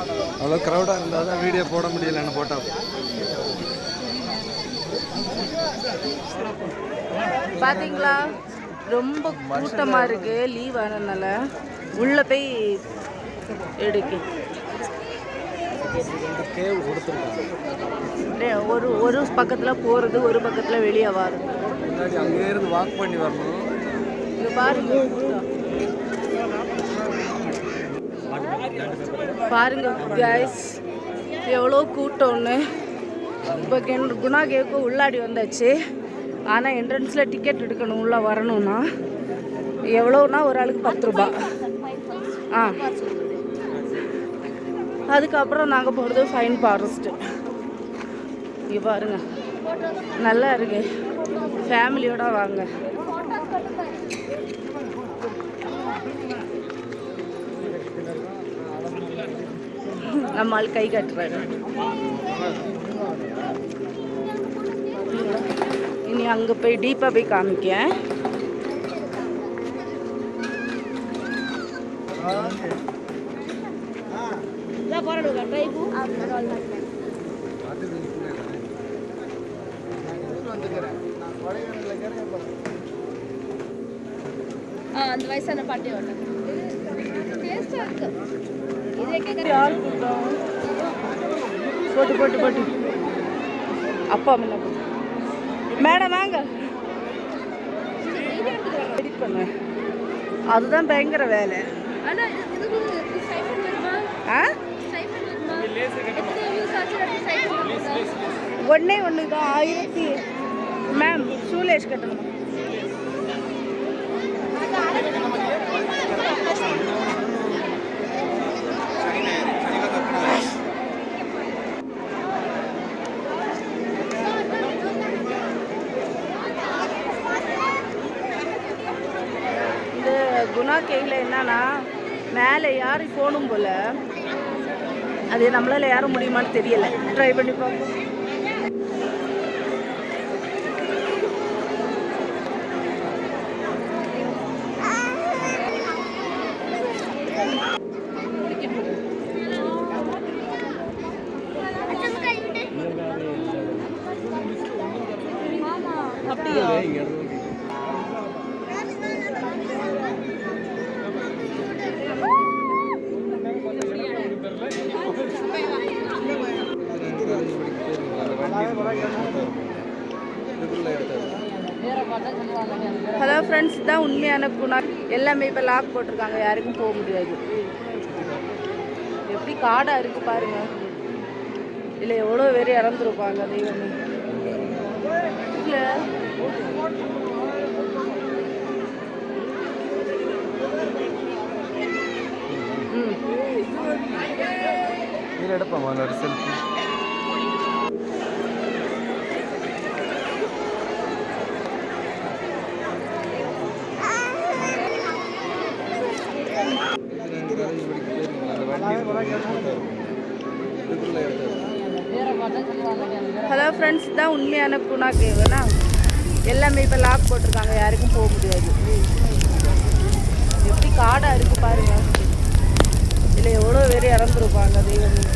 அவ்வளோ க்ரௌடாக இருந்தால் தான் வீடியோ போட முடியலன்னு போட்டோம். பார்த்தீங்களா, ரொம்ப கூட்டமாக இருக்குது. லீவ் ஆனதுனால உள்ளே போய் எடுக்கு ஒரு பக்கத்தில் போகிறது, ஒரு பக்கத்தில் வெளியே வரும். அங்கே இருந்து வாக் பண்ணி வரணும். இங்கே பாருங்க, பாருங்க கைஸ் எவ்வளோ கூட்டம்னு. இப்போ குணா கேவுக்கு உள்ளாடி வந்தாச்சு. ஆனால் என்ட்ரன்ஸில் டிக்கெட் எடுக்கணும் உள்ளே வரணும்னா. எவ்வளோன்னா ஒரு ஆளுக்கு 10 ரூபா. அதுக்கப்புறம் நாங்கள் போகிறது ஃபைன் ஃபாரஸ்ட்டு. இங்கே பாருங்க, நல்லா இருக்கு. ஃபேமிலியோட வாங்க. நம்மால் கை கட்டுறாங்க. இனி அங்கே போய் டீப்பாக போய் காமிக்கேன். அந்த வயசான பாட்டி போட்டு போட்டு போட்டு அப்பா அம்மா மேடம் வாங்க எடிட் பண்ண. அதுதான் பயங்கர வேலை. ஒன்னே ஒன்று தான் 1000. மேம் ஷூலேஸ் கட்டணும். குணா கேவில் என்னன்னா, மேலே யாரும் போகணும் போல். அது நம்மளால் யாரும் முடியுமான்னு தெரியலை. ட்ரை பண்ணி பார்ப்போம். அப்படியா? ஹலோ ஃப்ரெண்ட்ஸ், தான் உண்மையான குணா. எல்லாமே இப்போ லாக் போட்டிருக்காங்க, யாருக்கும் போக முடியாது. எப்படி காடாக இருக்குது பாருங்க. இல்லை எவ்வளோ பேர் இறந்துருப்பாங்க தெய்வமே. இல்லை எடுப்போம் ஒரு செல்ஃபி. ஹலோ ஃப்ரெண்ட்ஸ், தான் உண்மையான குணா கேவுனா. எல்லாமே இப்போ லாக் போட்டிருக்காங்க, யாருக்கும் போக முடியாது. எப்படி காடாக இருக்குது பாருங்க. இல்லை எவ்வளோ பேர் இறந்துருப்பாங்க தெய்வமே.